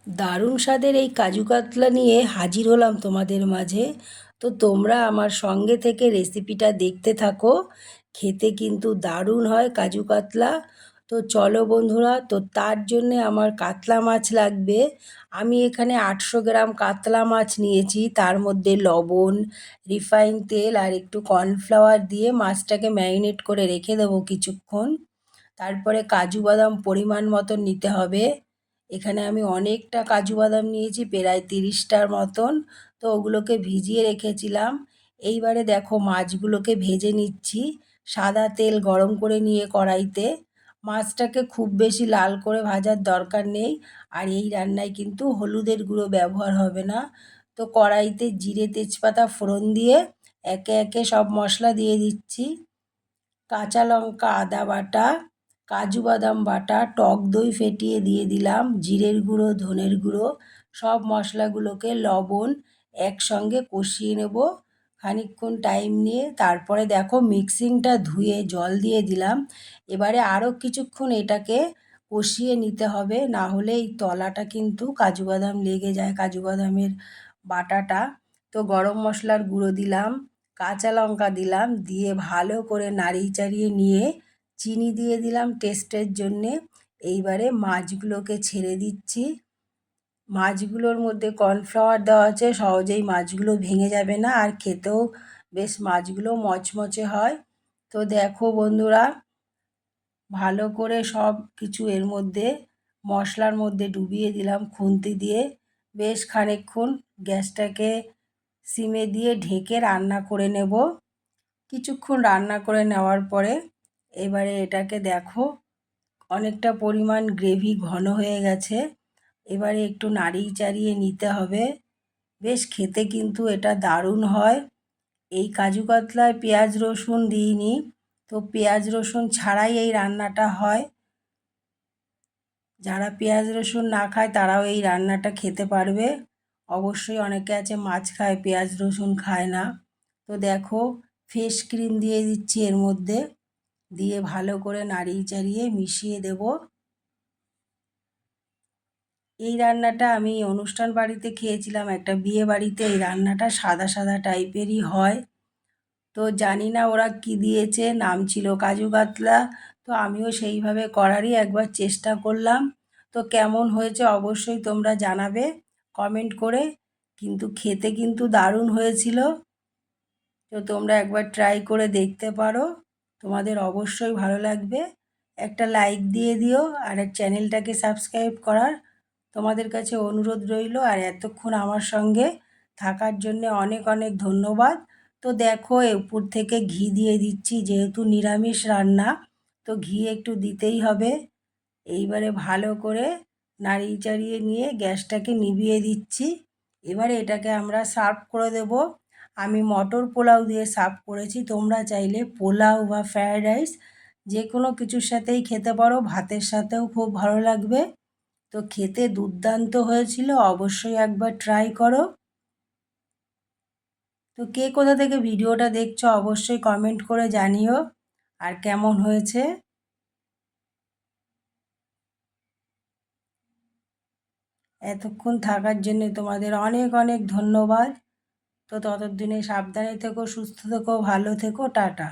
দারুণ স্বাদের এই কাজু কাতলা নিয়ে হাজির হলাম তোমাদের মাঝে। তো তোমরা আমার সঙ্গে থেকে রেসিপিটা দেখতে থাকো। খেতে কিন্তু দারুণ হয় কাজু কাতলা। তো চলো বন্ধুরা, তো তার জন্যে আমার কাতলা মাছ লাগবে। আমি এখানে 800 গ্রাম কাতলা মাছ নিয়েছি। তার মধ্যে লবণ, রিফাইন তেল আর একটু কর্নফ্লাওয়ার দিয়ে মাছটাকে ম্যারিনেট করে রেখে দেবো কিছুক্ষণ। তারপরে কাজু বাদাম পরিমাণ মতন নিতে হবে। এখানে আমি অনেকটা কাজু বাদাম নিয়েছি, প্রায় 30টার মতন। তো ওগুলোকে ভিজিয়ে রেখেছিলাম। এইবারে দেখো মাছগুলোকে ভেজে নিচ্ছি। সাদা তেল গরম করে নিয়ে কড়াইতে। মাছটাকে খুব বেশি লাল করে ভাজার দরকার নেই। আর এই রান্নায় কিন্তু হলুদের গুঁড়ো ব্যবহার হবে না। তো কড়াইতে জিরে তেজপাতা ফোড়ন দিয়ে একে একে সব মশলা দিয়ে দিচ্ছি। কাঁচা লঙ্কা, আদা বাটা, কাজু বাদাম বাটা, টক দই ফেটিয়ে দিয়ে দিলাম, জিরের গুঁড়ো, ধনের গুঁড়ো, সব মশলাগুলোকে লবণ একসঙ্গে কষিয়ে নেব খানিকক্ষণ টাইম নিয়ে। তারপরে দেখো মিক্সিংটা ধুয়ে জল দিয়ে দিলাম। এবারে আরও কিছুক্ষণ এটাকে কষিয়ে নিতে হবে, না হলে এই তলাটা কিন্তু কাজু বাদাম লেগে যায়, কাজু বাদামের বাটাটা। তো গরম মশলার গুঁড়ো দিলাম, কাঁচা লঙ্কা দিলাম, দিয়ে ভালো করে নাড়িয়ে চাড়িয়ে নিয়ে চিনি দিয়ে দিলাম টেস্টের জন্যে। এইবারে মাছগুলোকে ছেড়ে দিচ্ছি। মাছগুলোর মধ্যে কর্নফ্লাওয়ার দেওয়া আছে, সহজেই মাছগুলো ভেঙে যাবে না, আর খেতেও বেশ মাছগুলো মচমচে হয়। তো দেখো বন্ধুরা, ভালো করে সব কিছু এর মধ্যে মশলার মধ্যে ডুবিয়ে দিলাম খুন্তি দিয়ে। বেশ খানিকক্ষণ গ্যাসটাকে সিমে দিয়ে ঢেকে রান্না করে নেব। কিছুক্ষণ রান্না করে নেওয়ার পরে এবারে এটাকে দেখো অনেকটা পরিমাণ গ্রেভি ঘন হয়ে গেছে। এবারে একটু নাড়িয়ে চাড়িয়ে নিতে হবে। বেশ খেতে কিন্তু এটা দারুণ হয়। এই কাজু কাতলায় পেঁয়াজ রসুন দিইনি, তো পেঁয়াজ রসুন ছাড়াই এই রান্নাটা হয়। যারা পেঁয়াজ রসুন না খায় তারাও এই রান্নাটা খেতে পারবে। অবশ্যই অনেকে আছে মাছ খায়, পেঁয়াজ রসুন খায় না। তো দেখো ফ্রেশ ক্রিম দিয়ে দিচ্ছি এর মধ্যে, দিয়ে ভালো করে নাড়িয়ে চাড়িয়ে মিশিয়ে দেব। এই রান্নাটা আমি অনুষ্ঠান বাড়িতে খেয়েছিলাম, একটা বিয়ে বাড়িতে। এই রান্নাটা সাদা সাদা টাইপেরই হয়। তো জানি না ওরা কি দিয়েছে, নাম ছিল কাজু কাতলা। তো আমিও সেইভাবে করারই একবার চেষ্টা করলাম। তো কেমন হয়েছে অবশ্যই তোমরা জানাবে কমেন্ট করে। কিন্তু খেতে কিন্তু দারুণ হয়েছিল। তো তোমরা একবার ট্রাই করে দেখতে পারো, তোমাদের অবশ্যই ভালো লাগবে। একটা লাইক দিয়ে দিও, আর চ্যানেলটাকে সাবস্ক্রাইব করার তোমাদের কাছে অনুরোধ রইল। আর এতক্ষণ আমার সঙ্গে থাকার জন্য অনেক অনেক ধন্যবাদ। তো দেখো উপর থেকে ঘি দিয়ে দিচ্ছি, যেহেতু নিরামিষ রান্না তো ঘি একটু দিতেই হবে। এইবারে ভালো করে নাড়িয়ে চাড়িয়ে নিয়ে গ্যাসটাকে নিভিয়ে দিচ্ছি। এবারে এটাকে আমরা সার্ভ করে দেব। আমি মটর পোলাও দিয়ে সার্ভ করেছি, তোমরা চাইলে পোলাও বা ফ্রায়েড রাইস যে কোনো কিছুর সাথেই খেতে পারো, ভাতের সাথেও খুব ভালো লাগবে। তো খেতে দুর্দান্ত হয়েছিল, অবশ্যই একবার ট্রাই করো। তো কে কোথা থেকে ভিডিওটা দেখছো অবশ্যই কমেন্ট করে জানিও আর কেমন হয়েছে। এতক্ষণ থাকার জন্য তোমাদের অনেক অনেক ধন্যবাদ। তো ততদিনে সাবধানে থেকো, সুস্থ থেকো, ভালো থেকো, টাটা।